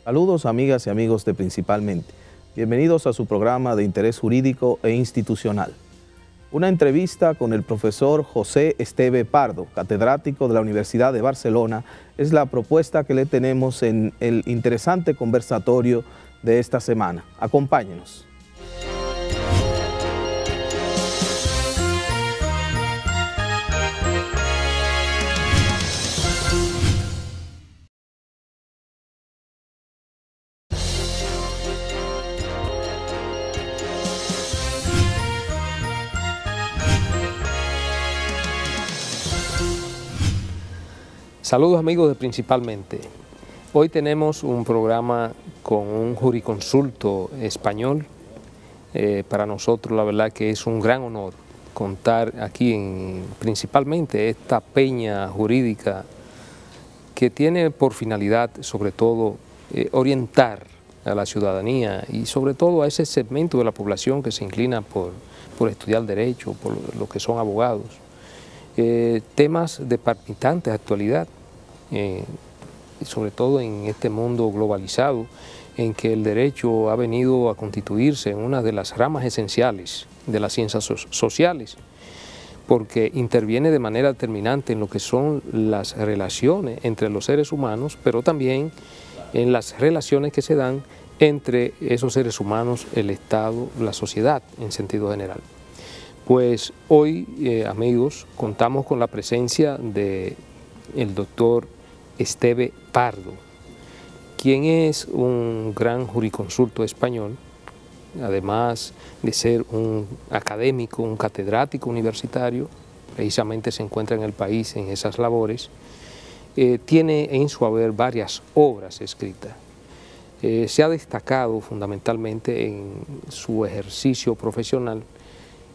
Saludos amigas y amigos de Principalmente. Bienvenidos a su programa de interés jurídico e institucional. Una entrevista con el profesor José Esteve Pardo, catedrático de la Universidad de Barcelona, es la propuesta que le tenemos en el interesante conversatorio de esta semana. Acompáñenos. Saludos amigos de Principalmente. Hoy tenemos un programa con un jurisconsulto español. Para nosotros la verdad que es un gran honor contar aquí en Principalmente esta peña jurídica que tiene por finalidad sobre todo orientar a la ciudadanía y sobre todo a ese segmento de la población que se inclina por estudiar derecho, por lo que son abogados. Temas de palpitante actualidad, sobre todo en este mundo globalizado en que el derecho ha venido a constituirse en una de las ramas esenciales de las ciencias sociales, porque interviene de manera determinante en lo que son las relaciones entre los seres humanos, pero también en las relaciones que se dan entre esos seres humanos, el Estado, la sociedad en sentido general. Pues hoy, amigos, contamos con la presencia del doctor Esteve Pardo, quien es un gran jurisconsulto español, además de ser un académico, un catedrático universitario, precisamente se encuentra en el país en esas labores, tiene en su haber varias obras escritas. Se ha destacado fundamentalmente en su ejercicio profesional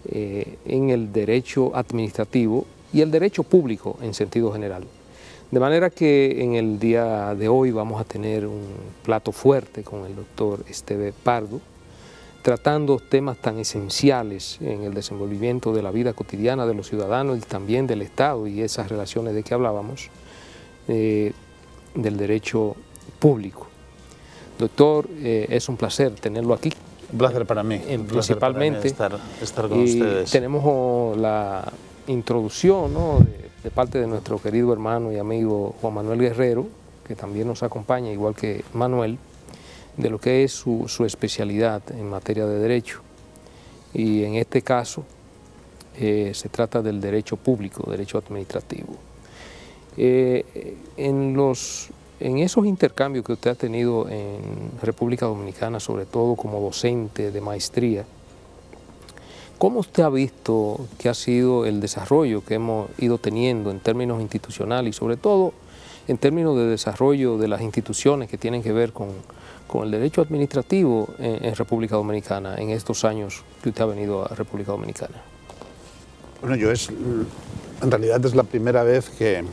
en el derecho administrativo y el derecho público en sentido general. De manera que en el día de hoy vamos a tener un plato fuerte con el doctor Esteve Pardo, tratando temas tan esenciales en el desenvolvimiento de la vida cotidiana de los ciudadanos y también del Estado y esas relaciones de que hablábamos, del derecho público. Doctor, es un placer tenerlo aquí. Un placer para mí, Principalmente estar con ustedes. Tenemos la introducción, ¿no?, de parte de nuestro querido hermano y amigo Juan Manuel Guerrero, que también nos acompaña, igual que Manuel, de lo que es su especialidad en materia de derecho. Y en este caso se trata del derecho público, derecho administrativo. En esos intercambios que usted ha tenido en República Dominicana, sobre todo como docente de maestría, ¿cómo usted ha visto que ha sido el desarrollo que hemos ido teniendo en términos institucionales y sobre todo en términos de desarrollo de las instituciones que tienen que ver con el derecho administrativo en República Dominicana en estos años que usted ha venido a República Dominicana? Bueno, en realidad es la primera vez que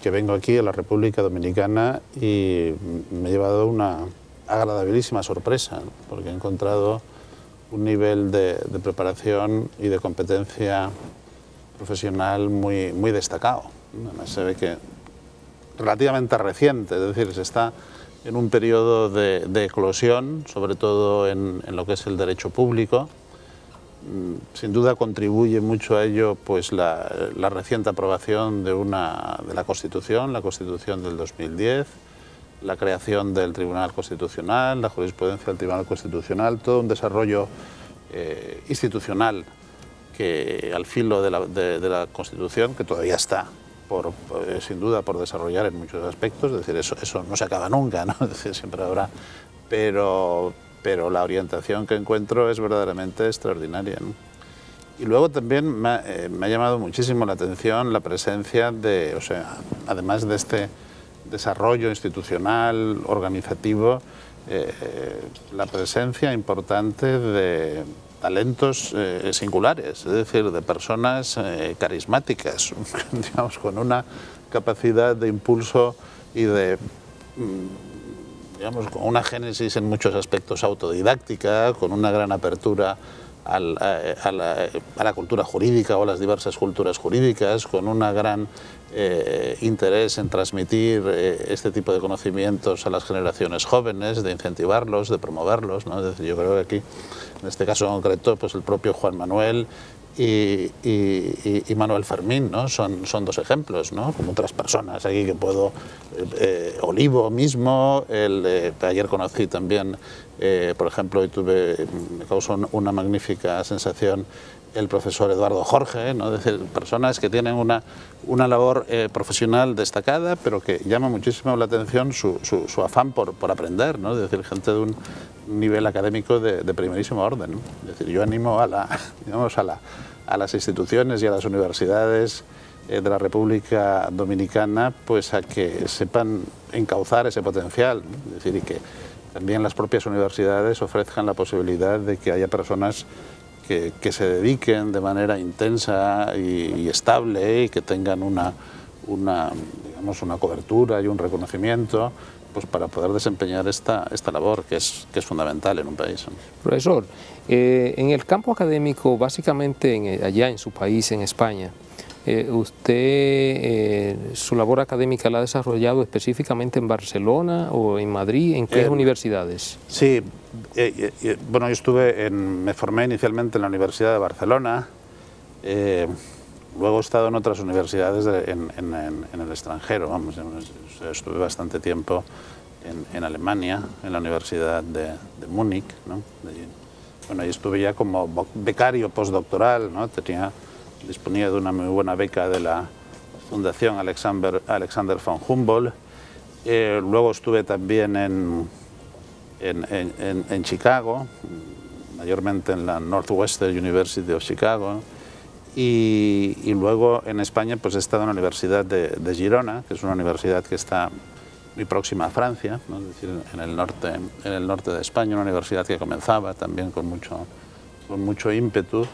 vengo aquí a la República Dominicana y me he llevado una agradabilísima sorpresa, ¿no?, porque he encontrado un nivel de preparación y de competencia profesional muy destacado. Además se ve que relativamente reciente, es decir, se está en un periodo de eclosión, sobre todo en lo que es el derecho público. Sin duda contribuye mucho a ello pues la reciente aprobación de la Constitución del 2010, la creación del Tribunal Constitucional, la jurisprudencia del Tribunal Constitucional, todo un desarrollo institucional que al filo de la Constitución, que todavía está sin duda por desarrollar en muchos aspectos, es decir, eso no se acaba nunca, ¿no? Es decir, siempre habrá, pero la orientación que encuentro es verdaderamente extraordinaria, ¿no? Y luego también me ha llamado muchísimo la atención la presencia además de este desarrollo institucional, organizativo, la presencia importante de talentos singulares, es decir, de personas carismáticas, digamos, con una capacidad de impulso y de, digamos, con una génesis en muchos aspectos autodidáctica, con una gran apertura a la cultura jurídica o a las diversas culturas jurídicas, con un gran interés en transmitir este tipo de conocimientos a las generaciones jóvenes, de incentivarlos, de promoverlos, ¿no? Es decir, yo creo que aquí, en este caso concreto, pues el propio Juan Manuel y Manuel Fermín, ¿no? son dos ejemplos, ¿no? Como otras personas aquí que puedo, Olivo mismo, ayer conocí también, por ejemplo, hoy me causó una magnífica sensación el profesor Eduardo Jorge, ¿no? Es decir, personas que tienen una labor profesional destacada, pero que llama muchísimo la atención su afán por aprender, ¿no? Es decir, gente de un nivel académico de primerísimo orden, ¿no? Es decir, yo animo a las instituciones y a las universidades de la República Dominicana, pues a que sepan encauzar ese potencial, ¿no? Es decir, y que también las propias universidades ofrezcan la posibilidad de que haya personas que se dediquen de manera intensa y estable y que tengan una cobertura y un reconocimiento, pues para poder desempeñar esta labor que es fundamental en un país. Profesor, en el campo académico, básicamente allá en su país, en España, ¿usted su labor académica la ha desarrollado específicamente en Barcelona o en Madrid? ¿En qué universidades? Sí, bueno, me formé inicialmente en la Universidad de Barcelona, luego he estado en otras universidades en el extranjero, vamos, estuve bastante tiempo en Alemania, en la Universidad de Múnich, ¿no? Bueno, ahí estuve ya como becario postdoctoral, ¿no? Disponía de una muy buena beca de la Fundación Alexander von Humboldt. Luego estuve también en Chicago, mayormente en la Northwestern University of Chicago, y luego en España pues he estado en la Universidad de Girona, que es una universidad que está muy próxima a Francia, ¿no? Es decir, en el norte de España, una universidad que comenzaba también con mucho ímpetu.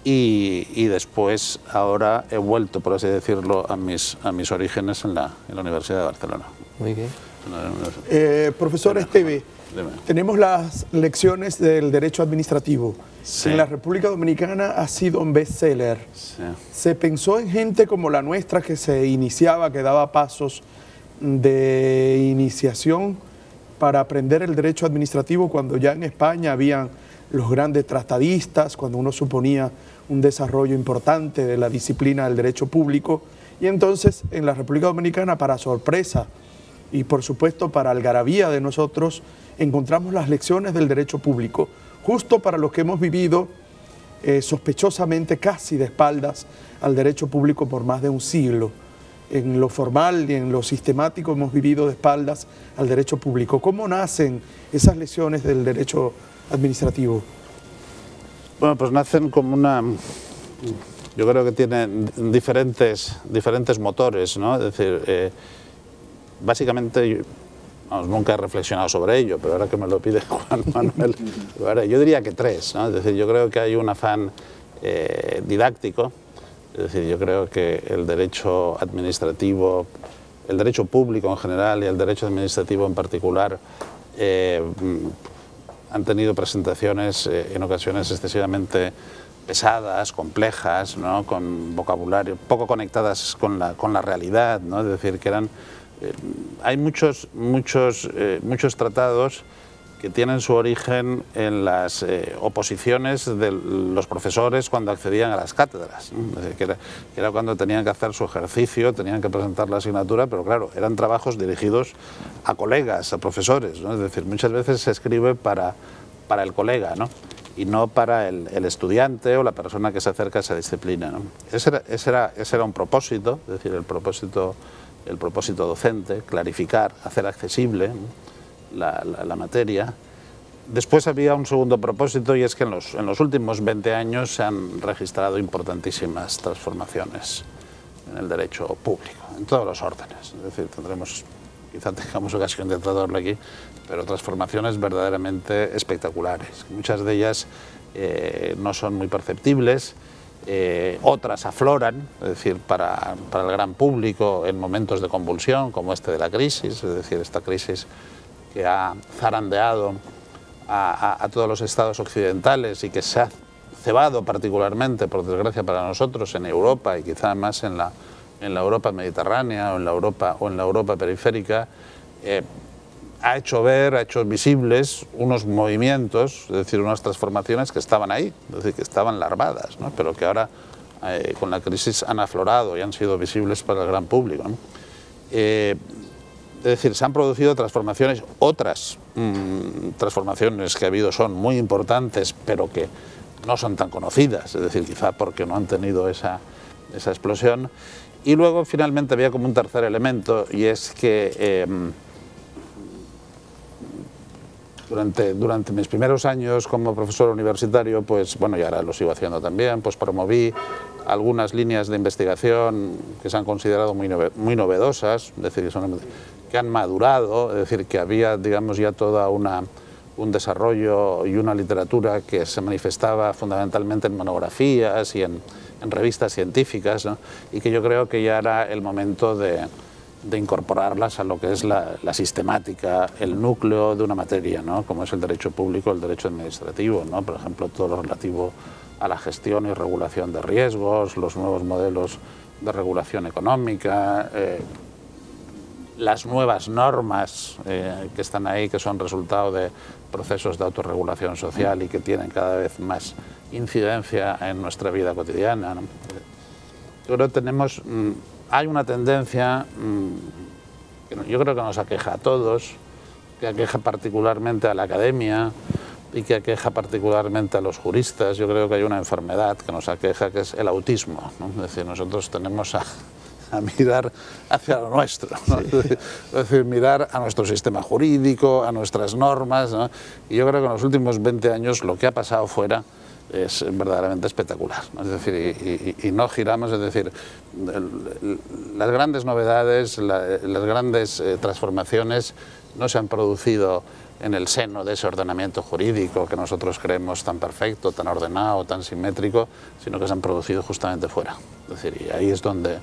Y después, ahora he vuelto, por así decirlo, a mis orígenes en la Universidad de Barcelona. Muy bien. Profesor Esteve, tenemos las lecciones del derecho administrativo. Sí. En la República Dominicana ha sido un bestseller. Sí. Se pensó en gente como la nuestra que se iniciaba, que daba pasos de iniciación para aprender el derecho administrativo cuando ya en España habían los grandes tratadistas, cuando uno suponía un desarrollo importante de la disciplina del derecho público. Y entonces en la República Dominicana, para sorpresa y por supuesto para algarabía de nosotros, encontramos las lecciones del derecho público, justo para los que hemos vivido sospechosamente casi de espaldas al derecho público por más de un siglo. En lo formal y en lo sistemático hemos vivido de espaldas al derecho público. ¿Cómo nacen esas lecciones del derecho administrativo? Bueno, pues nacen como yo creo que tienen diferentes motores, ¿no? Es decir, básicamente, nunca he reflexionado sobre ello, pero ahora que me lo pide Juan Manuel, yo diría que tres, ¿no? Es decir, yo creo que hay un afán didáctico. Es decir, yo creo que el derecho administrativo, el derecho público en general y el derecho administrativo en particular han tenido presentaciones en ocasiones excesivamente pesadas, complejas, ¿no? Con vocabulario poco conectadas con la realidad, ¿no? Es decir, que hay muchos tratados que tienen su origen en las oposiciones de los profesores cuando accedían a las cátedras, ¿no? Es decir, que era cuando tenían que hacer su ejercicio, tenían que presentar la asignatura, pero claro, eran trabajos dirigidos a colegas, a profesores, ¿no? Es decir, muchas veces se escribe para el colega, ¿no? Y no para el estudiante o la persona que se acerca a esa disciplina, ¿no? Ese era un propósito, es decir, el propósito docente, clarificar, hacer accesible, ¿no? la materia. Después había un segundo propósito, y es que en los últimos 20 años se han registrado importantísimas transformaciones en el derecho público, en todos los órdenes. Es decir, quizá tengamos ocasión de tratarlo aquí, pero transformaciones verdaderamente espectaculares. Muchas de ellas no son muy perceptibles, otras afloran, es decir, para el gran público en momentos de convulsión como este de la crisis, es decir, esta crisis que ha zarandeado a todos los estados occidentales y que se ha cebado particularmente, por desgracia para nosotros, en Europa y quizá más en la Europa mediterránea o en la Europa periférica, ha hecho visibles unos movimientos, es decir, unas transformaciones que estaban ahí, es decir, que estaban larvadas, ¿no? Pero que ahora con la crisis han aflorado y han sido visibles para el gran público, ¿no? Es decir, se han producido transformaciones, otras transformaciones que ha habido son muy importantes, pero que no son tan conocidas, es decir, quizá porque no han tenido esa explosión. Y luego finalmente había como un tercer elemento, y es que durante mis primeros años como profesor universitario, pues bueno, y ahora lo sigo haciendo también, pues promoví algunas líneas de investigación que se han considerado muy novedosas, es decir, que han madurado, es decir, que había, digamos, ya toda un desarrollo y una literatura que se manifestaba fundamentalmente en monografías y en revistas científicas, ¿no? Y que yo creo que ya era el momento de incorporarlas a lo que es la sistemática, el núcleo de una materia, ¿no? Como es el derecho público, el derecho administrativo, ¿no? Por ejemplo, todo lo relativo a la gestión y regulación de riesgos, los nuevos modelos de regulación económica, las nuevas normas que están ahí, que son resultado de procesos de autorregulación social y que tienen cada vez más incidencia en nuestra vida cotidiana, ¿no? Yo creo que hay una tendencia que yo creo que nos aqueja a todos, que aqueja particularmente a la academia y que aqueja particularmente a los juristas. Yo creo que hay una enfermedad que nos aqueja, que es el autismo, ¿no? Es decir, nosotros tenemos a mirar hacia lo nuestro, ¿no? Sí. Es decir, mirar a nuestro sistema jurídico, a nuestras normas, ¿no? Y yo creo que en los últimos 20 años lo que ha pasado fuera es verdaderamente espectacular, ¿no? Es decir, y no giramos, es decir, las grandes novedades, las grandes transformaciones no se han producido en el seno de ese ordenamiento jurídico que nosotros creemos tan perfecto, tan ordenado, tan simétrico, sino que se han producido justamente fuera. Es decir, y ahí es donde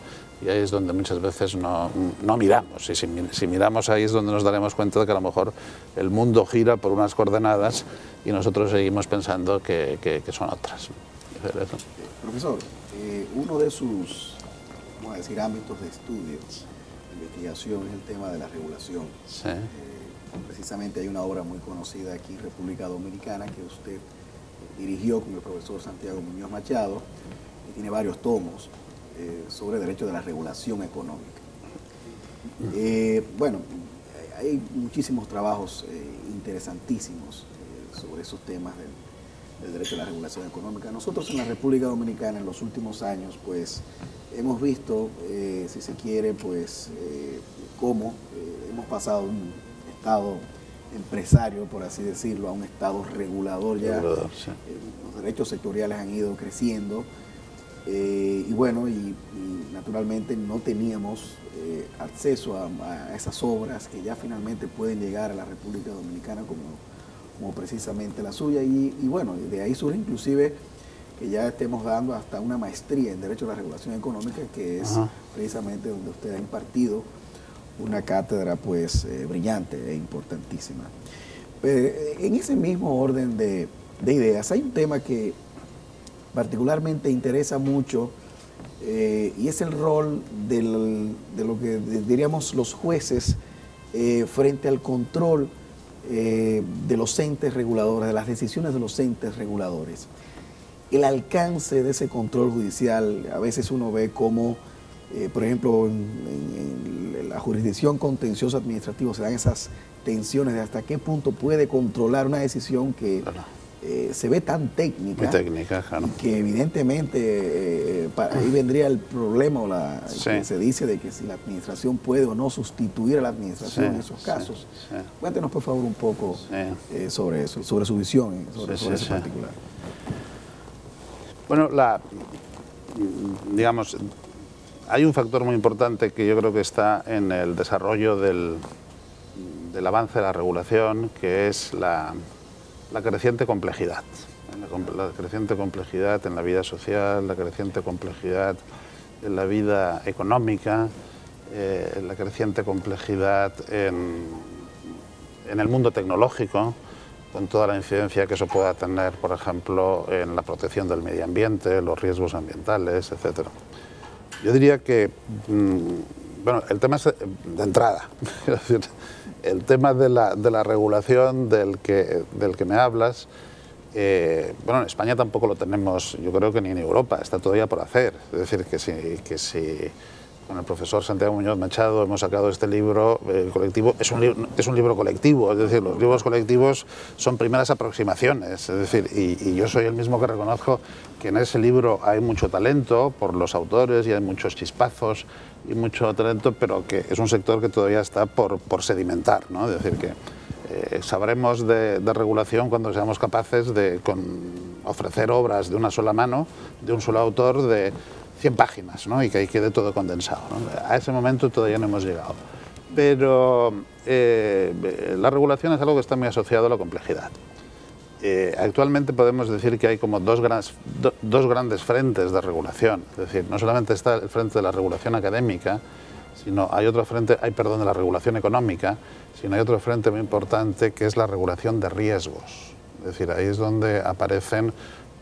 muchas veces no miramos, y si miramos ahí es donde nos daremos cuenta de que a lo mejor el mundo gira por unas coordenadas y nosotros seguimos pensando que son otras. Profesor, uno de sus, vamos a decir, ámbitos de estudio, investigación, es el tema de la regulación. Sí. Precisamente hay una obra muy conocida aquí en República Dominicana que usted dirigió con el profesor Santiago Muñoz Machado y tiene varios tomos sobre derecho de la regulación económica. Bueno, hay muchísimos trabajos interesantísimos sobre esos temas del derecho a la regulación económica. Nosotros en la República Dominicana en los últimos años pues hemos visto, si se quiere, pues cómo hemos pasado de un estado empresario, por así decirlo, a un estado regulador ya. Sí. Los derechos sectoriales han ido creciendo y bueno, y naturalmente no teníamos acceso a esas obras que ya finalmente pueden llegar a la República Dominicana como precisamente la suya y bueno, de ahí surge inclusive que ya estemos dando hasta una maestría en Derecho a la Regulación Económica, que es precisamente donde usted ha impartido una cátedra pues brillante e importantísima. En ese mismo orden de ideas, hay un tema que particularmente interesa mucho y es el rol de lo que diríamos los jueces frente al control de los entes reguladores, de las decisiones de los entes reguladores. El alcance de ese control judicial, a veces uno ve como, por ejemplo, en la jurisdicción contencioso administrativo se dan esas tensiones de hasta qué punto puede controlar una decisión que se ve tan técnica. Muy técnica, claro. Que evidentemente ahí vendría el problema que se dice de que si la administración puede o no sustituir a la administración en esos casos. Cuéntenos por favor un poco sobre eso, sobre su visión sobre ese particular. Bueno, digamos, hay un factor muy importante que yo creo que está en el desarrollo del avance de la regulación, que es la creciente complejidad. La creciente complejidad en la vida social, la creciente complejidad en la vida económica, la creciente complejidad en el mundo tecnológico, con toda la incidencia que eso pueda tener, por ejemplo, en la protección del medio ambiente, los riesgos ambientales, etc. Yo diría que, bueno, el tema es de entrada, es decir, el tema de la regulación del que me hablas, bueno, en España tampoco lo tenemos, yo creo que ni en Europa, está todavía por hacer. Es decir, que si con el profesor Santiago Muñoz Machado hemos sacado este libro colectivo, es un libro colectivo, es decir, los libros colectivos son primeras aproximaciones, es decir, y yo soy el mismo que reconozco que en ese libro hay mucho talento por los autores y hay muchos chispazos y mucho talento, pero que es un sector que todavía está por sedimentar, ¿no? Es decir, que sabremos de regulación cuando seamos capaces de ofrecer obras de una sola mano, de un solo autor, de 100 páginas, ¿no? Y que ahí quede todo condensado, ¿no? A ese momento todavía no hemos llegado. Pero la regulación es algo que está muy asociado a la complejidad. Actualmente podemos decir que hay como dos grandes frentes de regulación. Es decir, no solamente está el frente de la regulación académica, sino hay otro frente, de la regulación económica, sino hay otro frente muy importante que es la regulación de riesgos. Es decir, ahí es donde aparecen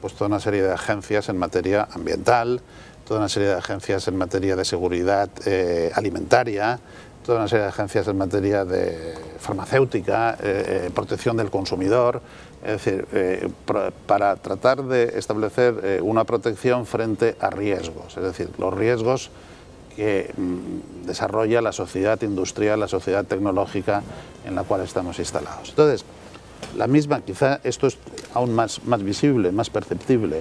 pues toda una serie de agencias en materia ambiental, toda una serie de agencias en materia de seguridad alimentaria, toda una serie de agencias en materia de farmacéutica, protección del consumidor, es decir, para tratar de establecer una protección frente a riesgos, es decir, los riesgos que desarrolla la sociedad industrial, la sociedad tecnológica en la cual estamos instalados. Entonces, la misma, quizá esto es aún más visible, más perceptible,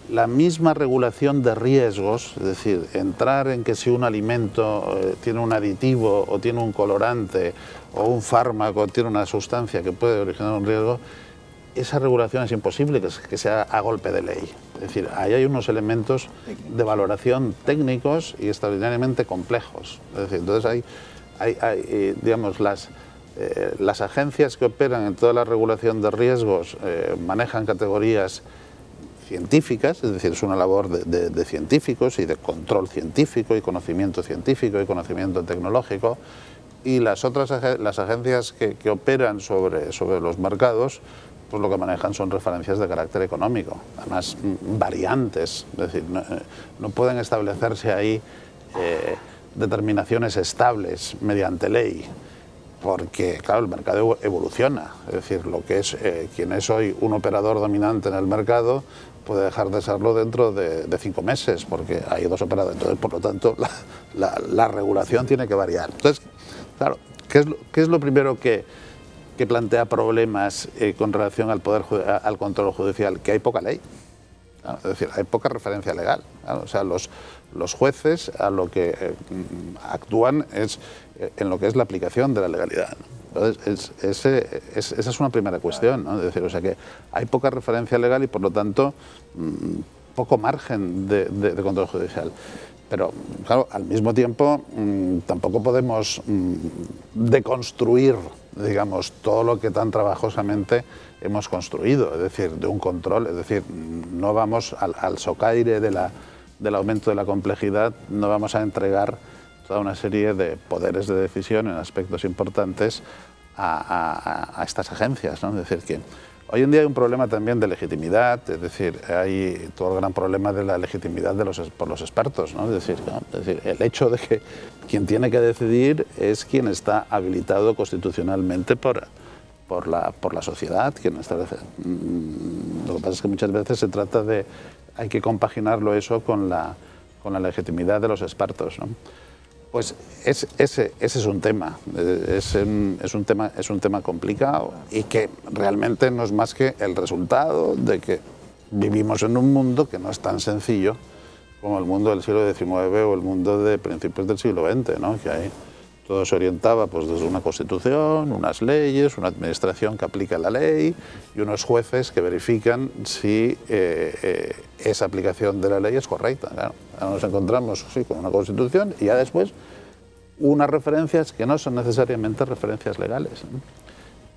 la misma regulación de riesgos, es decir, entrar en que si un alimento tiene un aditivo o tiene un colorante o un fármaco tiene una sustancia que puede originar un riesgo, esa regulación es imposible que sea a golpe de ley. Es decir, ahí hay unos elementos de valoración técnicos y extraordinariamente complejos. Es decir, entonces hay digamos, las agencias que operan en toda la regulación de riesgos manejan categorías científicas, es decir, es una labor de científicos y de control científico y conocimiento científico y conocimiento tecnológico, y las agencias que operan sobre los mercados, pues lo que manejan son referencias de carácter económico, además variantes, es decir, no pueden establecerse ahí determinaciones estables mediante ley, porque claro, el mercado evoluciona, es decir, lo que es quien es hoy un operador dominante en el mercado puede dejar de serlo dentro de 5 meses, porque hay dos operadores, entonces por lo tanto la regulación tiene que variar. Entonces, claro, ¿qué es lo primero que plantea problemas con relación al control judicial? Que hay poca ley, ¿no? Es decir, hay poca referencia legal, ¿no? O sea, los jueces a lo que actúan es en lo que es la aplicación de la legalidad, ¿no? Entonces, esa es una primera cuestión, ¿no? Es decir, o sea que hay poca referencia legal y por lo tanto poco margen de control judicial. Pero, claro, al mismo tiempo tampoco podemos deconstruir, digamos, todo lo que tan trabajosamente hemos construido, es decir, de un control, es decir, no vamos al socaire del aumento de la complejidad, no vamos a entregar toda una serie de poderes de decisión en aspectos importantes a estas agencias, ¿no? Es decir, que hoy en día hay un problema también de legitimidad, es decir, hay todo el gran problema de la legitimidad por los expertos, ¿no? Es decir, el hecho de que quien tiene que decidir es quien está habilitado constitucionalmente por la sociedad, quien establece. Lo que pasa es que muchas veces se trata hay que compaginarlo eso con la legitimidad de los expertos, ¿no? Pues ese es un tema, es un tema complicado y que realmente no es más que el resultado de que vivimos en un mundo que no es tan sencillo como el mundo del siglo XIX o el mundo de principios del siglo XX, ¿no? Que ahí todo se orientaba pues desde una constitución, unas leyes, una administración que aplica la ley y unos jueces que verifican si esa aplicación de la ley es correcta. Claro, ahora nos encontramos sí, con una constitución y ya después unas referencias que no son necesariamente referencias legales, ¿no?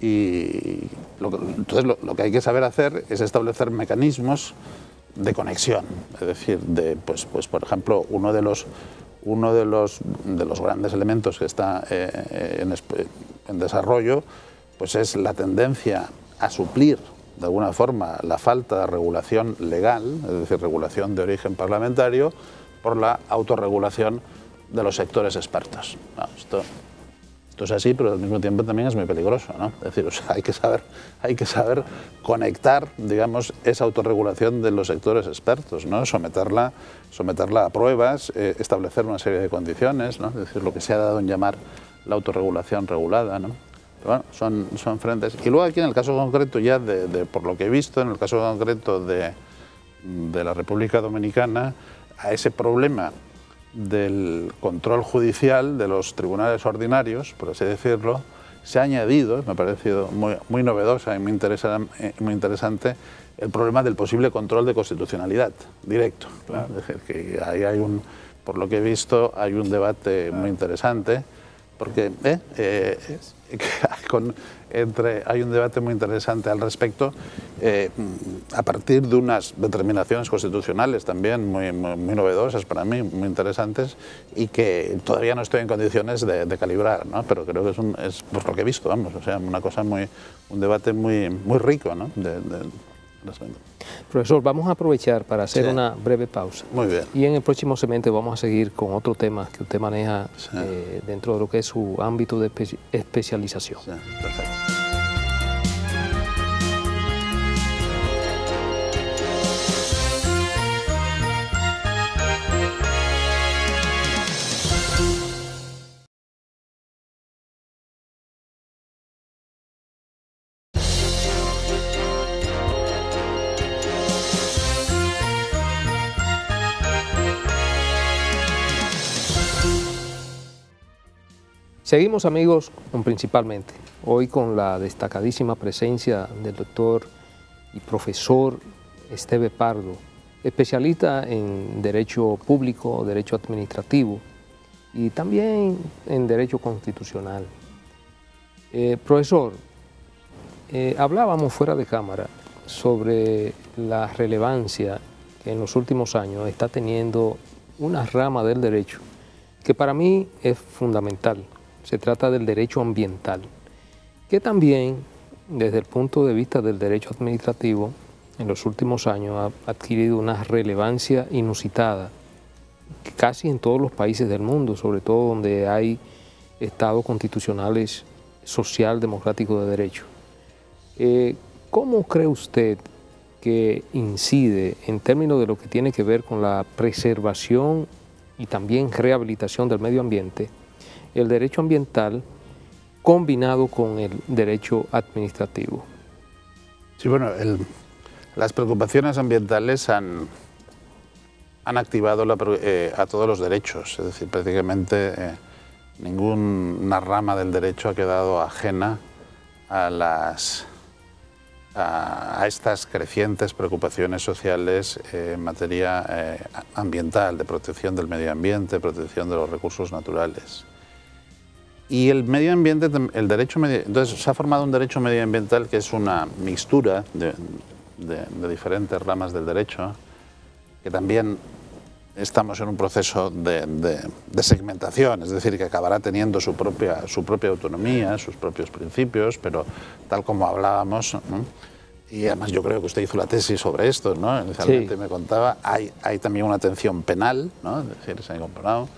Y entonces lo que hay que saber hacer es establecer mecanismos de conexión, es decir, pues por ejemplo, uno de los grandes elementos que está en desarrollo pues es la tendencia a suplir de alguna forma la falta de regulación legal, es decir, regulación de origen parlamentario, por la autorregulación de los sectores expertos. No, esto es así, pero al mismo tiempo también es muy peligroso, ¿no? Es decir, o sea, hay que saber conectar, digamos, esa autorregulación de los sectores expertos, ¿no? Someterla a pruebas, establecer una serie de condiciones, ¿no? Es decir, lo que se ha dado en llamar la autorregulación regulada, ¿no? Pero bueno, son frentes. Y luego aquí en el caso concreto ya, por lo que he visto, en el caso concreto de la República Dominicana, a ese problema del control judicial de los tribunales ordinarios, por así decirlo, se ha añadido, me ha parecido muy novedosa y muy interesante, el problema del posible control de constitucionalidad directo. Claro. Es decir, que ahí por lo que he visto, hay un debate muy interesante, porque hay un debate muy interesante al respecto, a partir de unas determinaciones constitucionales también muy novedosas para mí, muy interesantes, y que todavía no estoy en condiciones de calibrar, ¿no? Pero creo que es por lo que he visto, vamos, o sea, un debate muy rico, ¿no? Profesor, vamos a aprovechar para hacer una breve pausa. Muy bien. Y en el próximo segmento vamos a seguir con otro tema que usted maneja dentro de lo que es su ámbito de especialización. Sí, perfecto. Seguimos, amigos, principalmente hoy con la destacadísima presencia del doctor y profesor Esteve Pardo, especialista en Derecho Público, Derecho Administrativo y también en Derecho Constitucional. Profesor, hablábamos fuera de cámara sobre la relevancia que en los últimos años está teniendo una rama del derecho que para mí es fundamental. Se trata del derecho ambiental, que también, desde el punto de vista del derecho administrativo, en los últimos años ha adquirido una relevancia inusitada, casi en todos los países del mundo, sobre todo donde hay estados constitucionales social, democrático de derecho. ¿Cómo cree usted que incide en términos de lo que tiene que ver con la preservación y también rehabilitación del medio ambiente, el derecho ambiental combinado con el derecho administrativo? Sí, bueno, las preocupaciones ambientales han activado a todos los derechos, es decir, prácticamente ninguna rama del derecho ha quedado ajena a estas crecientes preocupaciones sociales en materia ambiental, de protección del medio ambiente, protección de los recursos naturales. Y el medio ambiente, entonces se ha formado un derecho medioambiental que es una mixtura de diferentes ramas del derecho, que también estamos en un proceso de segmentación, es decir, que acabará teniendo su propia autonomía, sus propios principios, pero tal como hablábamos, ¿no? Y además yo creo que usted hizo la tesis sobre esto, ¿no? Inicialmente me contaba, hay también una atención penal, ¿no? Es decir, se ha incorporado.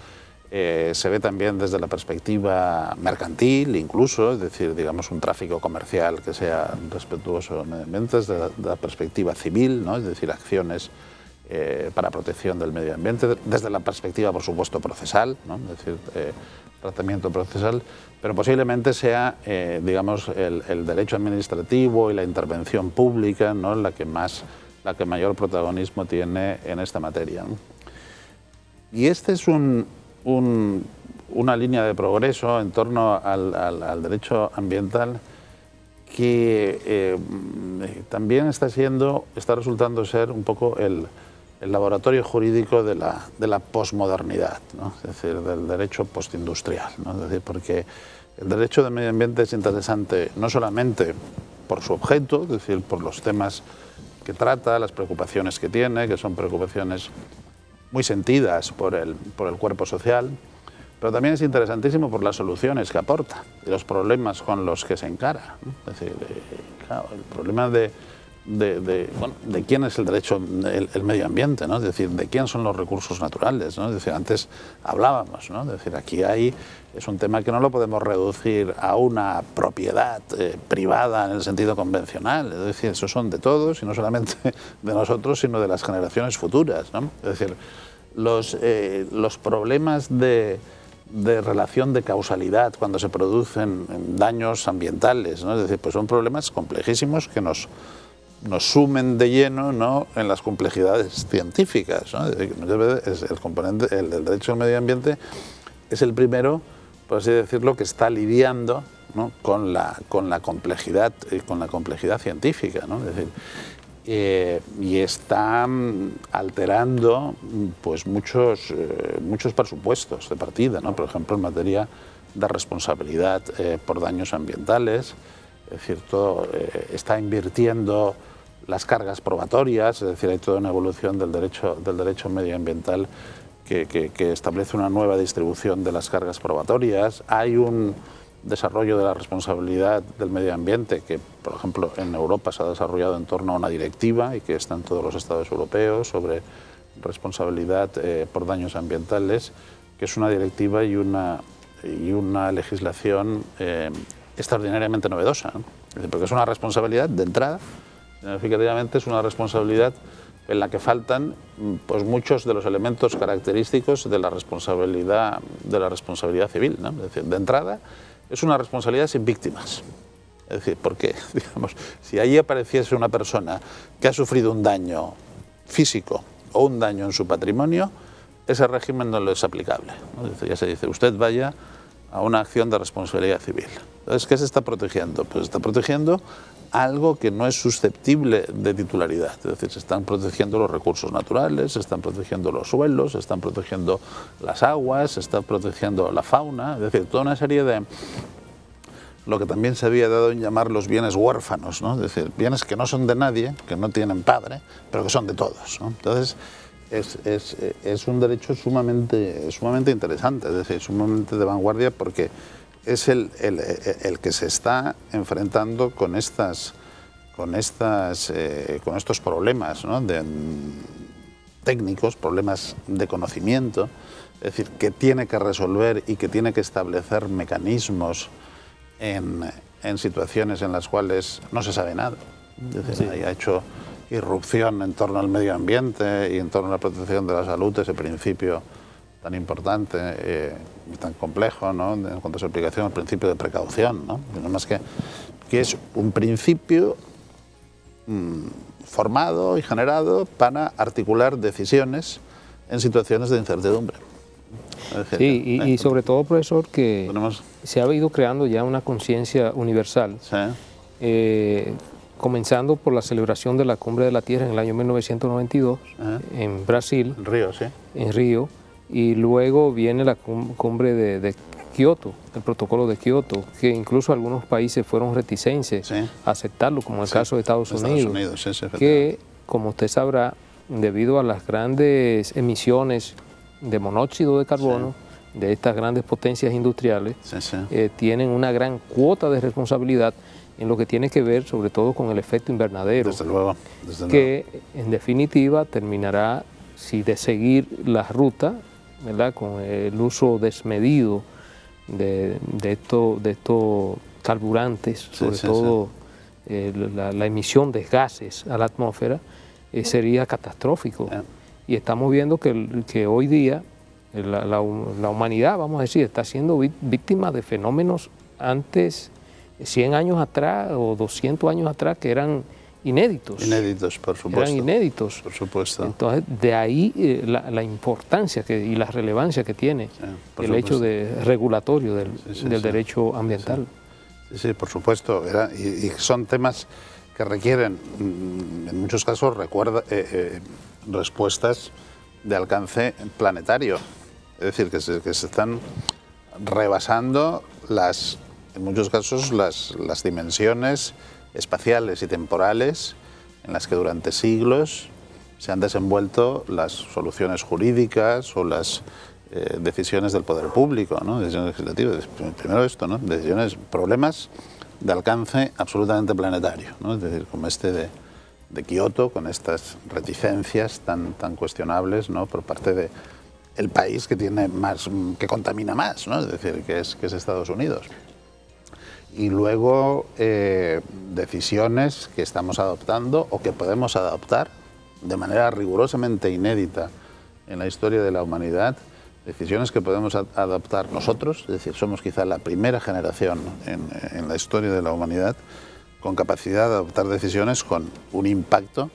Se ve también desde la perspectiva mercantil, incluso, es decir, digamos, un tráfico comercial que sea respetuoso del medio ambiente, desde la perspectiva civil, ¿no? Es decir, acciones para protección del medio ambiente, desde la perspectiva, por supuesto, procesal, ¿no? Es decir, tratamiento procesal, pero posiblemente sea, digamos, el derecho administrativo y la intervención pública, ¿no? la que mayor protagonismo tiene en esta materia, ¿no? Y este es una línea de progreso en torno al derecho ambiental que también está resultando ser un poco el laboratorio jurídico de la posmodernidad, ¿no? Es decir, del derecho postindustrial, ¿no? Es decir, porque el derecho del medio ambiente es interesante no solamente por su objeto, es decir, por los temas que trata, las preocupaciones que tiene, que son preocupaciones muy sentidas por el cuerpo social, pero también es interesantísimo por las soluciones que aporta y los problemas con los que se encara, ¿no? Es decir, claro, el problema de quién es el derecho, el medio ambiente, ¿no? Es decir, de quién son los recursos naturales, ¿no? Es decir, antes hablábamos, ¿no? Es decir, aquí es un tema que no lo podemos reducir a una propiedad privada en el sentido convencional, es decir, eso son de todos y no solamente de nosotros, sino de las generaciones futuras, ¿no? Es decir, los problemas de relación de causalidad cuando se producen daños ambientales, ¿no? Es decir, pues son problemas complejísimos que nos sumen de lleno, ¿no?, en las complejidades científicas, ¿no? Es decir, muchas veces el componente, el del derecho al medio ambiente es el primero, por así decirlo, que está lidiando, ¿no?, con la complejidad científica, ¿no? Es decir, y está alterando pues muchos presupuestos de partida, ¿no? Por ejemplo, en materia de responsabilidad por daños ambientales. Es decir, todo está invirtiendo las cargas probatorias, es decir, hay toda una evolución del derecho medioambiental que establece una nueva distribución de las cargas probatorias. Hay un desarrollo de la responsabilidad del medio ambiente que, por ejemplo, en Europa se ha desarrollado en torno a una directiva y que está en todos los estados europeos sobre responsabilidad por daños ambientales, que es una directiva y una legislación extraordinariamente novedosa, ¿no? Es decir, porque es una responsabilidad de entrada, significativamente es una responsabilidad en la que faltan pues muchos de los elementos característicos de la responsabilidad civil, ¿no? Es decir, de entrada es una responsabilidad sin víctimas. Es decir, porque, digamos, si allí apareciese una persona que ha sufrido un daño físico o un daño en su patrimonio, ese régimen no le es aplicable, ¿no? Es decir, ya se dice, usted vaya a una acción de responsabilidad civil. Entonces, ¿qué se está protegiendo? Pues está protegiendo algo que no es susceptible de titularidad. Es decir, se están protegiendo los recursos naturales, se están protegiendo los suelos, se están protegiendo las aguas, se está protegiendo la fauna, es decir, toda una serie de lo que también se había dado en llamar los bienes huérfanos, ¿no? Es decir, bienes que no son de nadie, que no tienen padre, pero que son de todos, ¿no? Entonces, es un derecho sumamente interesante, es decir, sumamente de vanguardia, porque es el que se está enfrentando con estos problemas, ¿no?, técnicos, problemas de conocimiento, es decir, que tiene que resolver y que tiene que establecer mecanismos en situaciones en las cuales no se sabe nada. Es decir, sí, ha hecho irrupción en torno al medio ambiente y en torno a la protección de la salud, ese principio tan importante y tan complejo, ¿no?, en cuanto a su aplicación, el principio de precaución, ¿no? No más que es un principio formado y generado para articular decisiones en situaciones de incertidumbre. Sí, y sobre todo, profesor, que se ha ido creando ya una conciencia universal, sí, comenzando por la celebración de la Cumbre de la Tierra en el año 1992 en Brasil, en Río, sí, en Río, y luego viene la cumbre de Kioto, el protocolo de Kioto, que incluso algunos países fueron reticentes a aceptarlo, como el caso de Estados Unidos, que, como usted sabrá, debido a las grandes emisiones de monóxido de carbono de estas grandes potencias industriales, tienen una gran cuota de responsabilidad en lo que tiene que ver sobre todo con el efecto invernadero, desde luego, que en definitiva terminará, si de seguir la ruta, ¿verdad?, con el uso desmedido de estos carburantes, sobre todo la emisión de gases a la atmósfera, sería catastrófico. Y estamos viendo que hoy día la humanidad, vamos a decir, está siendo víctima de fenómenos antes, 100 años atrás o 200 años atrás, que eran inéditos. Inéditos, por supuesto. Eran inéditos. Por supuesto. Entonces, de ahí la importancia y la relevancia que tiene el hecho regulatorio del derecho ambiental. Sí, por supuesto. Y son temas que requieren, en muchos casos, respuestas de alcance planetario. Es decir, que se están rebasando en muchos casos las dimensiones espaciales y temporales en las que durante siglos se han desenvuelto las soluciones jurídicas o las decisiones del poder público, ¿no? Decisiones legislativas. Primero esto, ¿no? Decisiones, problemas de alcance absolutamente planetario, ¿no? Es decir, como este de Kioto, con estas reticencias tan cuestionables, ¿no? Por parte de el país que tiene más, que contamina más, ¿no? Es decir, que es Estados Unidos. Y luego decisiones que estamos adoptando o que podemos adoptar de manera rigurosamente inédita en la historia de la humanidad, decisiones que podemos adoptar nosotros, es decir, somos quizá la primera generación en la historia de la humanidad con capacidad de adoptar decisiones con un impacto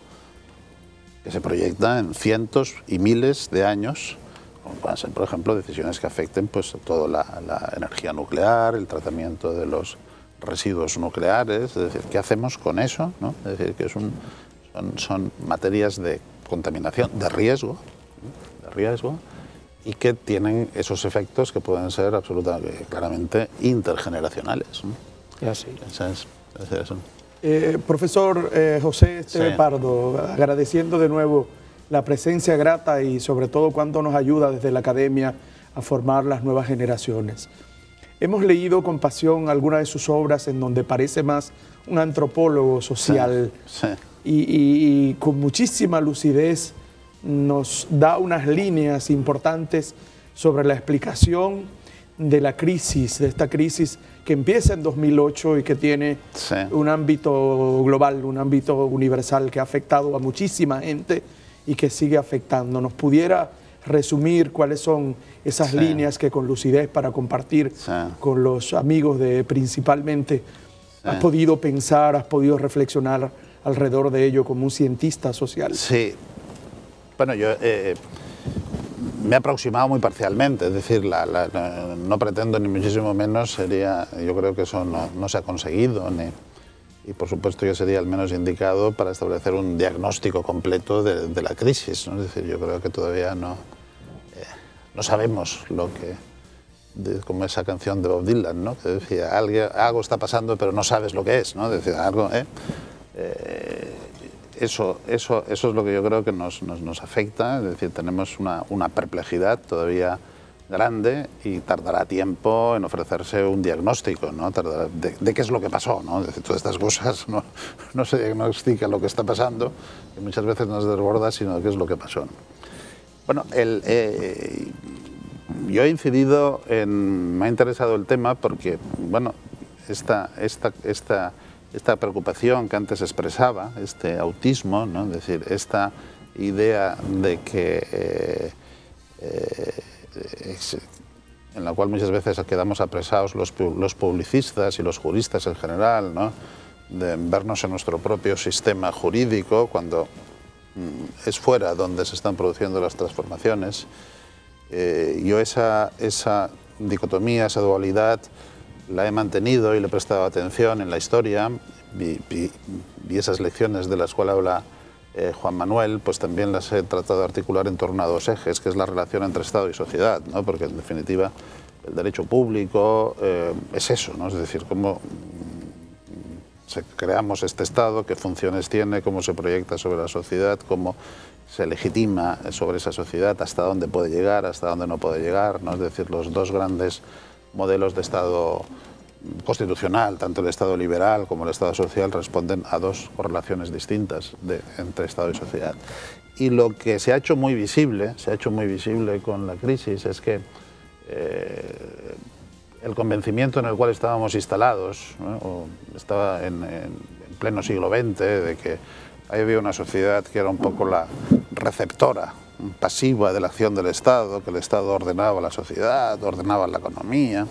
que se proyecta en cientos y miles de años, como pueden ser, por ejemplo, decisiones que afecten pues, toda la energía nuclear, el tratamiento de los residuos nucleares, es decir, ¿qué hacemos con eso? ¿No? Es decir, que son materias de contaminación, de riesgo, y que tienen esos efectos que pueden ser absolutamente, claramente intergeneracionales, ¿no? Así. Profesor José Esteve Pardo, agradeciendo de nuevo la presencia grata y sobre todo cuánto nos ayuda desde la academia a formar las nuevas generaciones. Hemos leído con pasión algunas de sus obras en donde parece más un antropólogo social y con muchísima lucidez nos da unas líneas importantes sobre la explicación de la crisis, de esta crisis que empieza en 2008 y que tiene un ámbito global, un ámbito universal que ha afectado a muchísima gente y que sigue afectando. ¿Nos pudiera resumir cuáles son esas líneas que con lucidez para compartir con los amigos de Principalmente has podido pensar, has podido reflexionar alrededor de ello como un cientista social? Sí. Bueno, yo me he aproximado muy parcialmente, es decir, no pretendo ni muchísimo menos, yo creo que eso no se ha conseguido, y por supuesto yo sería el menos indicado para establecer un diagnóstico completo de la crisis, ¿no? Es decir, yo creo que todavía no sabemos como esa canción de Bob Dylan, ¿no? Que decía, algo está pasando pero no sabes lo que es, ¿no? Es decir, algo, eso es lo que yo creo que nos afecta, es decir, tenemos una perplejidad todavía grande y tardará tiempo en ofrecerse un diagnóstico, ¿no? De qué es lo que pasó, ¿no? Es decir, todas estas cosas no se diagnostica lo que está pasando, que muchas veces nos desborda, sino qué es lo que pasó, ¿no? Bueno, yo he incidido me ha interesado el tema porque, bueno, esta preocupación que antes expresaba, este autismo, ¿no? Es decir, esta idea de que en la cual muchas veces quedamos apresados los publicistas y los juristas en general, ¿no? De vernos en nuestro propio sistema jurídico cuando es fuera donde se están produciendo las transformaciones. Yo esa dicotomía, esa dualidad, la he mantenido y le he prestado atención en la historia, vi esas lecciones de las cuales habla Juan Manuel, pues también las he tratado de articular en torno a dos ejes, que es la relación entre Estado y sociedad, ¿no? Porque en definitiva el derecho público es eso, ¿no? Es decir, cómo creamos este Estado, qué funciones tiene, cómo se proyecta sobre la sociedad, cómo se legitima sobre esa sociedad, hasta dónde puede llegar, hasta dónde no puede llegar, ¿no? Es decir, los dos grandes modelos de Estado constitucional, tanto el Estado liberal como el Estado social, responden a dos correlaciones distintas entre Estado y sociedad. Y lo que se ha hecho muy visible con la crisis es que el convencimiento en el cual estábamos instalados, ¿no? O estaba en pleno siglo XX, de que ahí había una sociedad que era un poco la receptora pasiva de la acción del Estado, que el Estado ordenaba la sociedad, ordenaba la economía,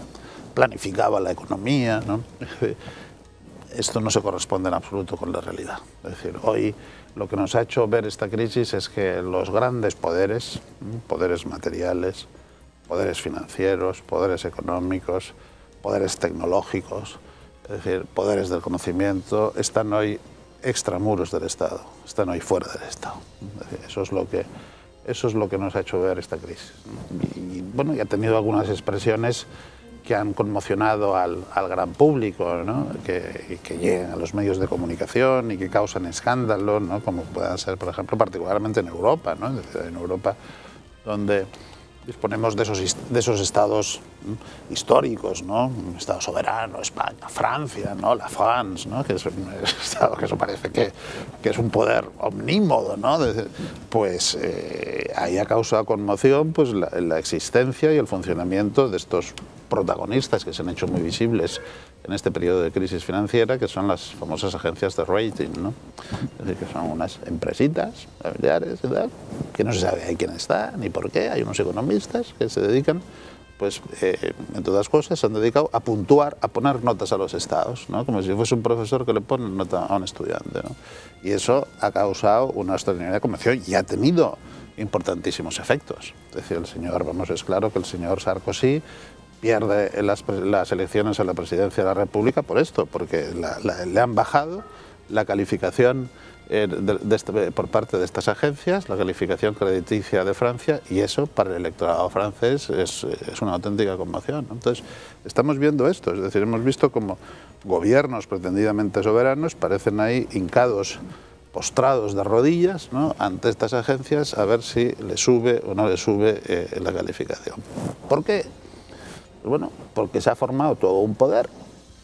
planificaba la economía, ¿no? Esto no se corresponde en absoluto con la realidad. Es decir, hoy lo que nos ha hecho ver esta crisis es que los grandes poderes, poderes materiales, poderes financieros, poderes económicos, poderes tecnológicos, es decir, poderes del conocimiento, están hoy extramuros del Estado, están hoy fuera del Estado. Es decir, eso es lo que nos ha hecho ver esta crisis. Y bueno, y ha tenido algunas expresiones que han conmocionado al gran público, ¿no? que lleguen a los medios de comunicación y que causan escándalo, ¿no? Como puedan ser, por ejemplo, particularmente en Europa, ¿no? En Europa, donde disponemos de esos estados históricos, ¿no? Un estado soberano, España, Francia, ¿no? La France, ¿no? Que es un estado que eso parece que es un poder omnímodo, ¿no? Pues ahí ha causado conmoción pues, la existencia y el funcionamiento de estos protagonistas que se han hecho muy visibles en este periodo de crisis financiera, que son las famosas agencias de rating, ¿no? Es decir, que son unas empresitas familiares y tal, que no se sabe ahí quién está ni por qué. Hay unos economistas que se dedican, pues, entre otras cosas, se han dedicado a puntuar, a poner notas a los estados, ¿no? Como si fuese un profesor que le pone nota a un estudiante, ¿no? Y eso ha causado una extraordinaria conmoción y ha tenido importantísimos efectos. Es decir, es claro que el señor Sarkozy pierde las elecciones a la presidencia de la República por esto, porque le han bajado la calificación por parte de estas agencias, la calificación crediticia de Francia, y eso para el electorado francés es una auténtica conmoción, ¿no? Entonces, estamos viendo esto, es decir, hemos visto como gobiernos pretendidamente soberanos parecen ahí hincados, postrados de rodillas, ¿no? Ante estas agencias a ver si le sube o no le sube la calificación. ¿Por qué? Bueno, porque se ha formado todo un poder,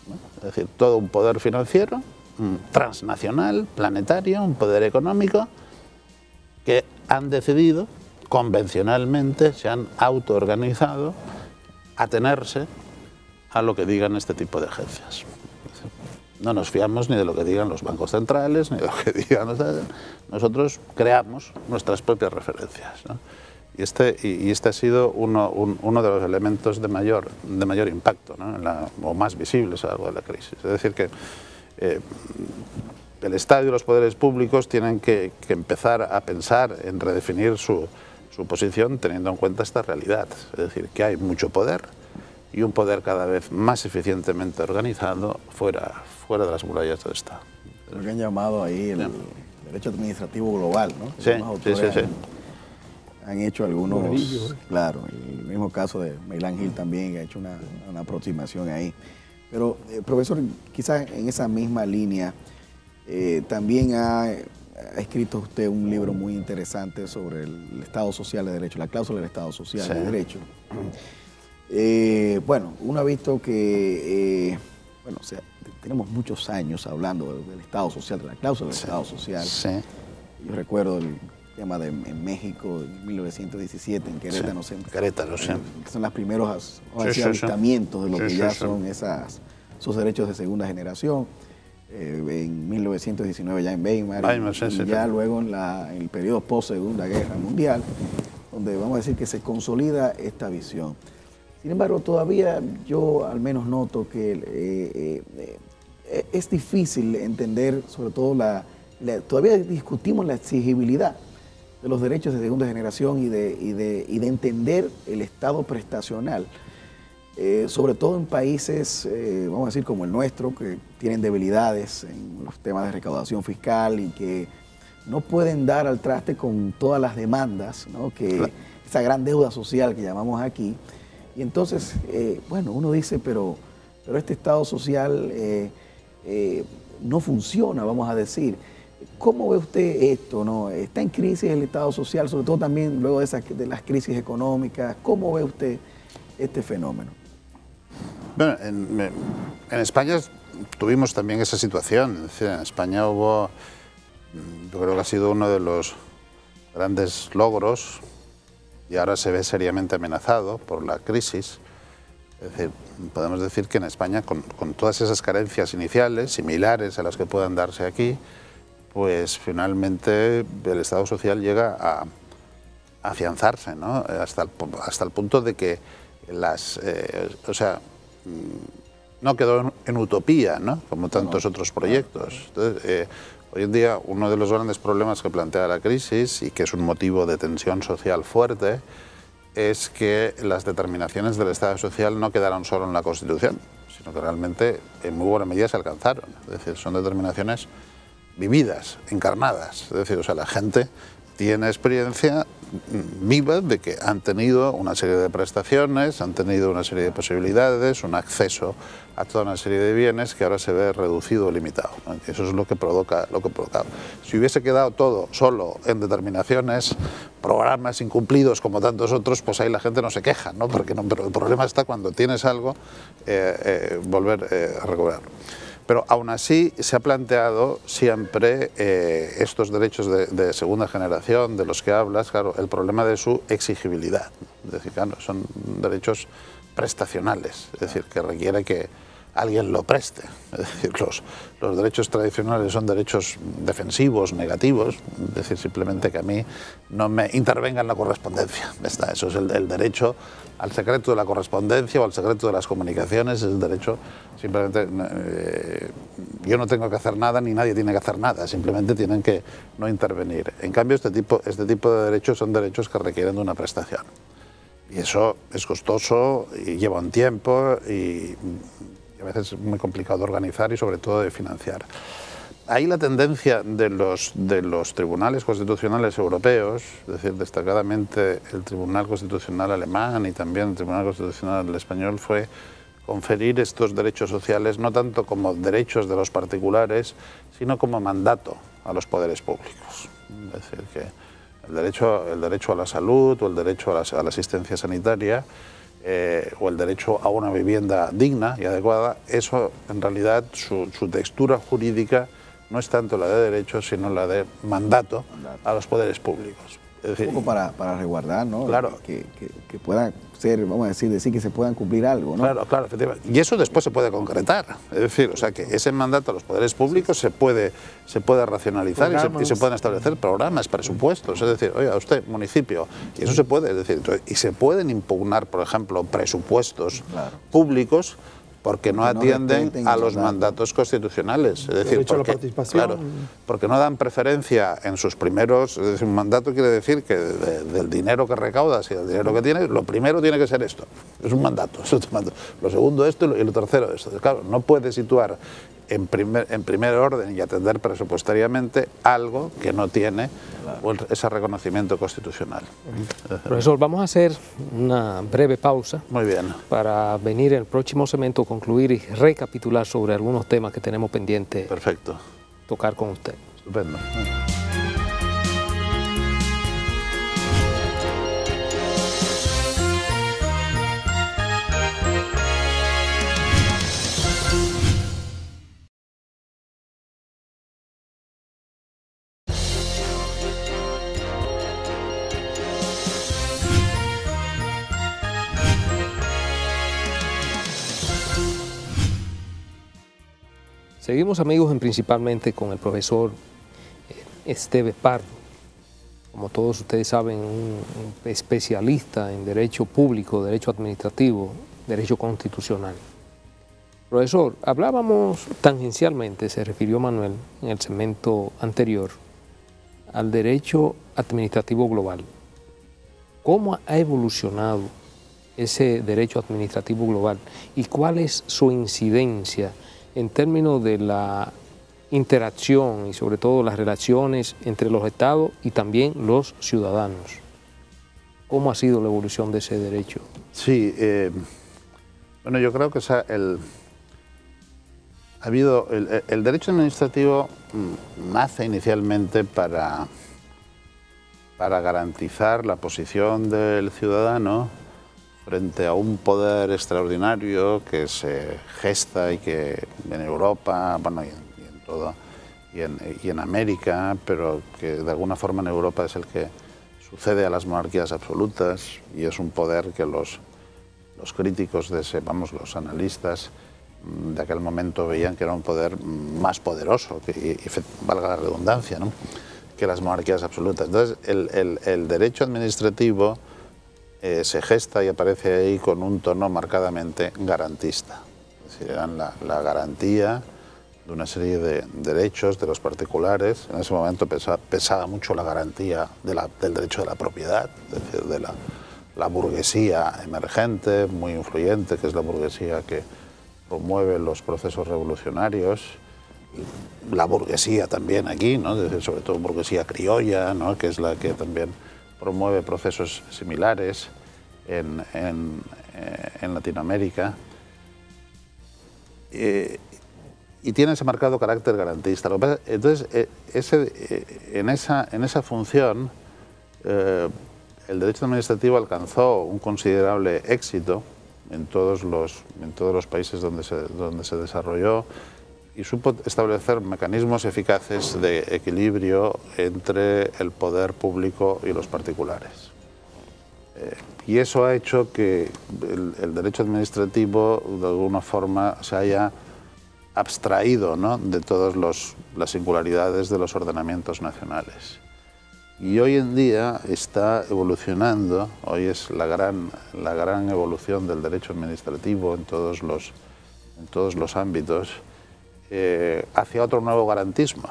¿no? Es decir, todo un poder financiero, transnacional, planetario, un poder económico, que han decidido, convencionalmente, se han autoorganizado a atenerse a lo que digan este tipo de agencias. No nos fiamos ni de lo que digan los bancos centrales, ni de lo que digan nosotros creamos nuestras propias referencias, ¿no? Y este ha sido uno de los elementos de mayor impacto, ¿no? O más visibles a lo largo de la crisis. Es decir, que el Estado y los poderes públicos tienen que empezar a pensar en redefinir su posición teniendo en cuenta esta realidad. Es decir, que hay mucho poder y un poder cada vez más eficientemente organizado fuera de las murallas del Estado. Lo que han llamado ahí el derecho administrativo global, ¿no? Sí. Han hecho algunos, claro, el mismo caso de Meilán Gil también ha hecho una aproximación ahí. Pero, profesor, quizás en esa misma línea, también ha escrito usted un libro muy interesante sobre el Estado Social de Derecho, la cláusula del Estado Social de Derecho. Bueno, uno ha visto que, bueno, o sea, tenemos muchos años hablando del Estado Social, de la cláusula del Estado Social. Sí. Yo recuerdo el tema en México, en 1917, en Querétaro, Querétaro, sí. Que son los primeros avistamientos de lo que ya son esos derechos de segunda generación. En 1919 ya en Weimar, y ya luego en el periodo post-Segunda Guerra Mundial, donde vamos a decir que se consolida esta visión. Sin embargo, todavía yo al menos noto que es difícil entender, sobre todo todavía discutimos la exigibilidad de los derechos de segunda generación y de entender el estado prestacional, sobre todo en países, vamos a decir, como el nuestro, que tienen debilidades en los temas de recaudación fiscal y que no pueden dar al traste con todas las demandas, ¿no? Esa gran deuda social que llamamos aquí. Y entonces, bueno, uno dice, pero este Estado social no funciona, vamos a decir. ¿Cómo ve usted esto, no? ¿Está en crisis el Estado social, sobre todo también luego de las crisis económicas? ¿Cómo ve usted este fenómeno? Bueno, en España tuvimos también esa situación. Es decir, en España yo creo que ha sido uno de los grandes logros, y ahora se ve seriamente amenazado por la crisis. Es decir, podemos decir que en España, con todas esas carencias iniciales, similares a las que puedan darse aquí, pues finalmente el Estado social llega a afianzarse, ¿no? Hasta el punto de que no quedó en utopía, ¿no? Como tantos otros proyectos. Entonces, hoy en día uno de los grandes problemas que plantea la crisis y que es un motivo de tensión social fuerte es que las determinaciones del Estado social no quedaron solo en la Constitución, sino que realmente en muy buena medida se alcanzaron. Es decir, son determinaciones vividas, encarnadas. Es decir, o sea, la gente tiene experiencia viva de que han tenido una serie de prestaciones, han tenido una serie de posibilidades, un acceso a toda una serie de bienes que ahora se ve reducido o limitado, ¿no? Eso es lo que provoca. Si hubiese quedado todo solo en determinaciones, programas incumplidos como tantos otros, pues ahí la gente no se queja, ¿no? Porque no, pero el problema está cuando tienes algo, volver a recuperarlo. Pero aún así se ha planteado siempre estos derechos de segunda generación de los que hablas, claro, el problema de su exigibilidad. Es decir, claro, son derechos prestacionales, es decir, que requiere que alguien lo preste. Es decir, los derechos tradicionales son derechos defensivos, negativos, es decir, simplemente que a mí no me intervenga en la correspondencia. Eso es el derecho al secreto de la correspondencia o al secreto de las comunicaciones, es el derecho simplemente... yo no tengo que hacer nada ni nadie tiene que hacer nada, simplemente tienen que no intervenir. En cambio, este tipo de derechos son derechos que requieren de una prestación. Y eso es costoso y lleva un tiempo y a veces es muy complicado de organizar y sobre todo de financiar. Ahí la tendencia de los tribunales constitucionales europeos, es decir, destacadamente el Tribunal Constitucional alemán y también el Tribunal Constitucional español, fue conferir estos derechos sociales no tanto como derechos de los particulares, sino como mandato a los poderes públicos. Es decir, que el derecho a la salud o el derecho a la asistencia sanitaria o el derecho a una vivienda digna y adecuada, eso en realidad su textura jurídica no es tanto la de derecho, sino la de mandato a los poderes públicos. Es decir, un poco para resguardar, ¿no? Claro. Que puedan ser, vamos a decir que se puedan cumplir algo, ¿no? Claro, claro, efectivamente. Y eso después se puede concretar. Es decir, o sea, que ese mandato a los poderes públicos se puede racionalizar y se pueden establecer programas, presupuestos. Es decir, oiga, usted, municipio, y eso se puede, es decir, y se pueden impugnar, por ejemplo, presupuestos públicos porque no atienden a los mandatos constitucionales. Es decir, derecho a la participación. Claro, porque no dan preferencia en sus primeros... Es decir, un mandato quiere decir que del dinero que recaudas y del dinero que tienes, lo primero tiene que ser esto. Es un mandato. Lo segundo esto y lo tercero esto. Claro, no puedes situar en primer orden y atender presupuestariamente algo que no tiene ese reconocimiento constitucional. Profesor, vamos a hacer una breve pausa. Muy bien. Para venir en el próximo segmento, concluir y recapitular sobre algunos temas que tenemos pendiente. Perfecto. Tocar con usted. Estupendo. Seguimos, amigos, principalmente con el profesor Esteve Pardo, como todos ustedes saben, un especialista en derecho público, derecho administrativo, derecho constitucional. Profesor, hablábamos tangencialmente, se refirió Manuel en el segmento anterior, al derecho administrativo global. ¿Cómo ha evolucionado ese derecho administrativo global y cuál es su incidencia en términos de la interacción y sobre todo las relaciones entre los estados y también los ciudadanos? ¿Cómo ha sido la evolución de ese derecho? Sí, bueno, yo creo que el derecho administrativo nace inicialmente para garantizar la posición del ciudadano frente a un poder extraordinario que se gesta y que en Europa, bueno, y en América, pero que de alguna forma en Europa es el que sucede a las monarquías absolutas y es un poder que los críticos de los analistas de aquel momento veían que era un poder más poderoso, y valga la redundancia, ¿no?, que las monarquías absolutas. Entonces, el derecho administrativo se gesta y aparece ahí con un tono marcadamente garantista. Es decir, eran la garantía de una serie de derechos de los particulares. En ese momento pesaba mucho la garantía del derecho de la propiedad, es decir, de la burguesía emergente, muy influyente, que es la burguesía que promueve los procesos revolucionarios la burguesía también aquí, ¿no? Sobre todo burguesía criolla, ¿no? Que es la que también promueve procesos similares en Latinoamérica. Y tiene ese marcado carácter garantista. Entonces, en esa función, el derecho administrativo alcanzó un considerable éxito en todos los países donde se desarrolló, y supo establecer mecanismos eficaces de equilibrio entre el poder público y los particulares. Y eso ha hecho que el derecho administrativo de alguna forma se haya abstraído, ¿no?, de todas las singularidades de los ordenamientos nacionales. Y hoy en día está evolucionando, hoy es la gran evolución del derecho administrativo en todos los ámbitos, hacia otro nuevo garantismo.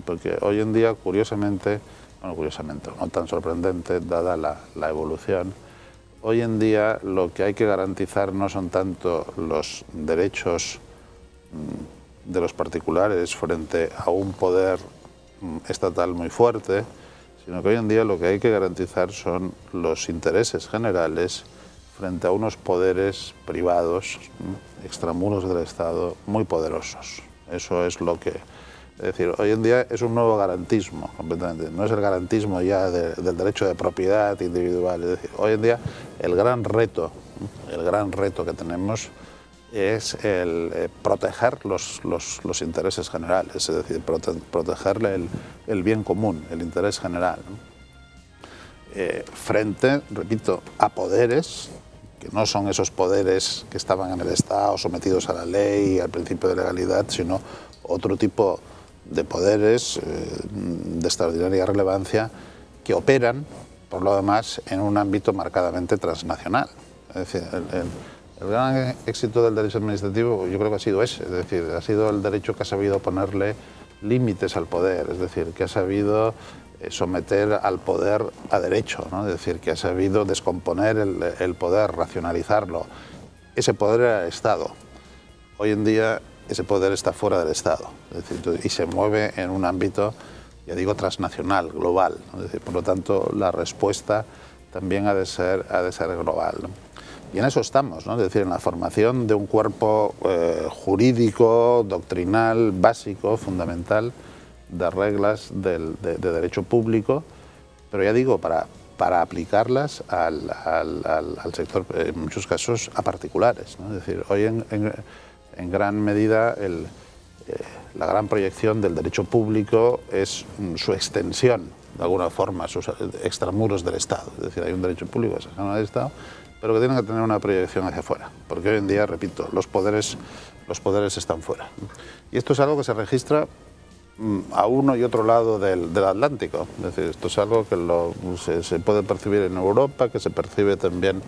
Porque hoy en día, curiosamente, no tan sorprendente, dada la evolución, hoy en día lo que hay que garantizar no son tanto los derechos de los particulares frente a un poder estatal muy fuerte, sino que hoy en día lo que hay que garantizar son los intereses generales frente a unos poderes privados, extramuros del Estado, muy poderosos. Eso es lo que... Es decir, hoy en día es un nuevo garantismo, completamente. No es el garantismo ya del derecho de propiedad individual. Es decir, hoy en día el gran reto que tenemos es el proteger los intereses generales, es decir, protegerle el bien común, el interés general, ¿no? Frente, repito, a poderes que no son esos poderes que estaban en el Estado sometidos a la ley, al principio de legalidad, sino otro tipo de poderes de extraordinaria relevancia que operan, por lo demás, en un ámbito marcadamente transnacional. Es decir, el gran éxito del derecho administrativo yo creo que ha sido ese, es decir, ha sido el derecho que ha sabido ponerle límites al poder, es decir, que ha sabido someter al poder a derecho, ¿no? Es decir, que ha sabido descomponer el poder, racionalizarlo. Ese poder era el Estado. Hoy en día ese poder está fuera del Estado, es decir, y se mueve en un ámbito, ya digo, transnacional, global, ¿no? Es decir, por lo tanto, la respuesta también ha de ser global, ¿no? Y en eso estamos, ¿no? Es decir, en la formación de un cuerpo jurídico, doctrinal, básico, fundamental, de reglas de derecho público, pero ya digo, para aplicarlas al sector, en muchos casos a particulares, ¿no? Es decir, hoy en gran medida la gran proyección del derecho público es su extensión, de alguna forma, sus extramuros del Estado. Es decir, hay un derecho público cercano del Estado, pero que tienen que tener una proyección hacia afuera, porque hoy en día, repito, los poderes están fuera. Y esto es algo que se registra a uno y otro lado del Atlántico. Es decir, esto es algo que se puede percibir en Europa, que se percibe también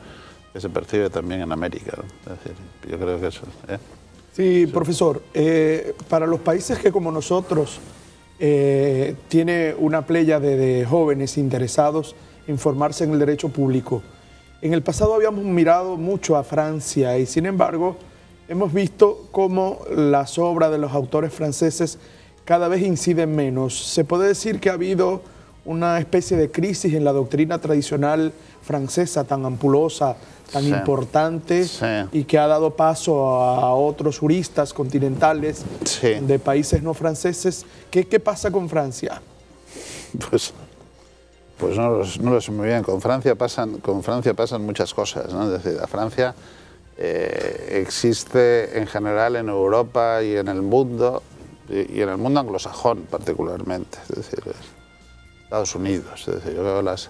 en América, ¿no? Es decir, yo creo que eso... Sí, profesor, para los países que como nosotros tiene una playa de jóvenes interesados en formarse en el derecho público, en el pasado habíamos mirado mucho a Francia y sin embargo hemos visto cómo las obras de los autores franceses cada vez inciden menos. Se puede decir que ha habido una especie de crisis en la doctrina tradicional francesa tan ampulosa, tan importante, y que ha dado paso a otros juristas continentales de países no franceses. ¿Qué pasa con Francia? Pues no lo sé muy bien. Con Francia pasan muchas cosas, ¿no? Es decir, a Francia existe en general en Europa y en el mundo anglosajón particularmente, es decir, Estados Unidos. Es decir, yo creo que las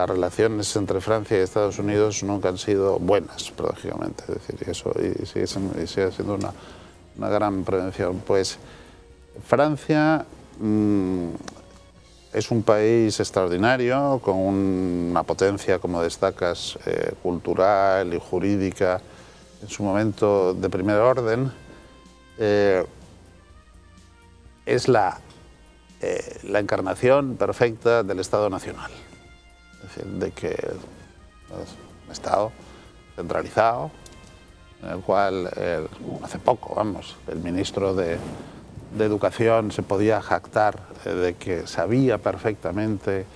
relaciones entre Francia y Estados Unidos nunca han sido buenas, paradójicamente, es decir, y sigue siendo una gran prevención. Pues Francia es un país extraordinario, con una potencia, como destacas, cultural y jurídica, en su momento de primer orden. Es la encarnación perfecta del Estado nacional. Es decir, de que es un Estado centralizado, en el cual hace poco, el ministro de de educación se podía jactar de que sabía perfectamente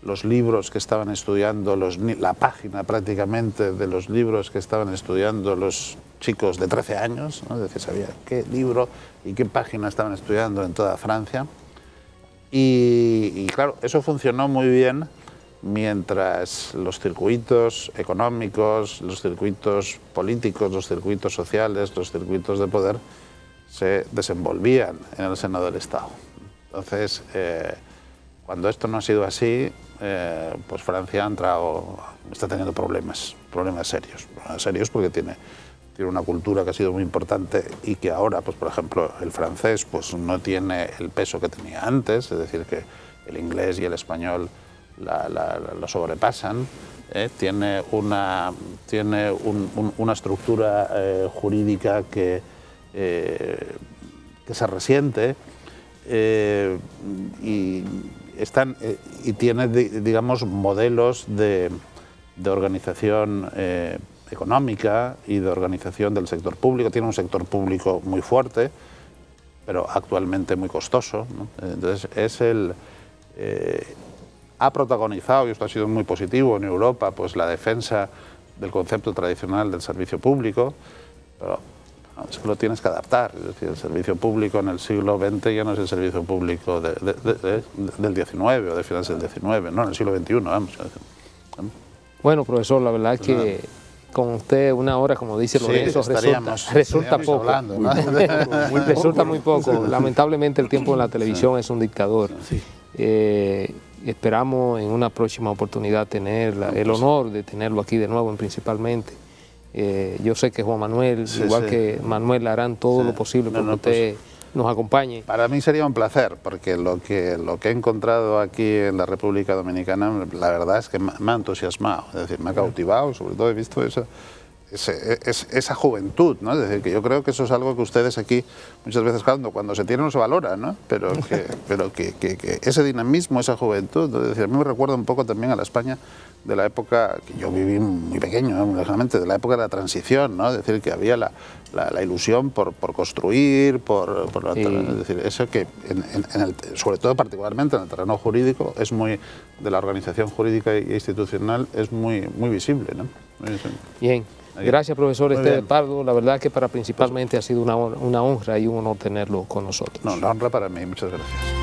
los libros que estaban estudiando, la página prácticamente de los libros que estaban estudiando los chicos de 13 años, ¿no? Es decir, sabía qué libro y qué página estaban estudiando en toda Francia. Y claro, eso funcionó muy bien mientras los circuitos económicos, los circuitos políticos, los circuitos sociales, los circuitos de poder se desenvolvían en el seno del Estado. Entonces, cuando esto no ha sido así, pues Francia está teniendo problemas serios porque tiene una cultura que ha sido muy importante y que ahora, pues por ejemplo, el francés pues no tiene el peso que tenía antes, es decir, que el inglés y el español lo sobrepasan, tiene una estructura jurídica que se resiente y tiene, digamos, modelos de organización económica y de organización del sector público. Tiene un sector público muy fuerte, pero actualmente muy costoso, ¿no? Entonces ha protagonizado, y esto ha sido muy positivo en Europa, pues la defensa del concepto tradicional del servicio público, pero es que lo tienes que adaptar. Es decir, el servicio público en el siglo XX ya no es el servicio público del XIX o de finales del XIX, no, en el siglo XXI, vamos. Bueno, profesor, la verdad es que con usted una hora, como dice Lorenzo, resulta poco. Hablando, ¿no? Resulta muy poco. Lamentablemente el tiempo en la televisión es un dictador. Esperamos en una próxima oportunidad tener el honor de tenerlo aquí de nuevo, principalmente. Yo sé que Juan Manuel, igual que Manuel, harán todo lo posible para que usted nos acompañe. Para mí sería un placer, porque lo que he encontrado aquí en la República Dominicana, la verdad es que me ha entusiasmado, es decir, me ha cautivado, sobre todo he visto esa juventud, ¿no? Es decir, que yo creo que eso es algo que ustedes aquí muchas veces cuando se tiene no se valora, ¿no? Pero que ese dinamismo, esa juventud, ¿no? Es decir, a mí me recuerda un poco también a la España de la época que yo viví muy pequeño, ¿no? Muy lejanamente, de la época de la transición, ¿no? Es decir, que había la ilusión por construir, es decir, eso que sobre todo particularmente en el terreno jurídico es muy, de la organización jurídica e institucional, es muy visible, ¿no? Bien. Gracias, profesor Esteve Pardo. La verdad que principalmente ha sido una honra y un honor tenerlo con nosotros. No, una honra para mí. Muchas gracias.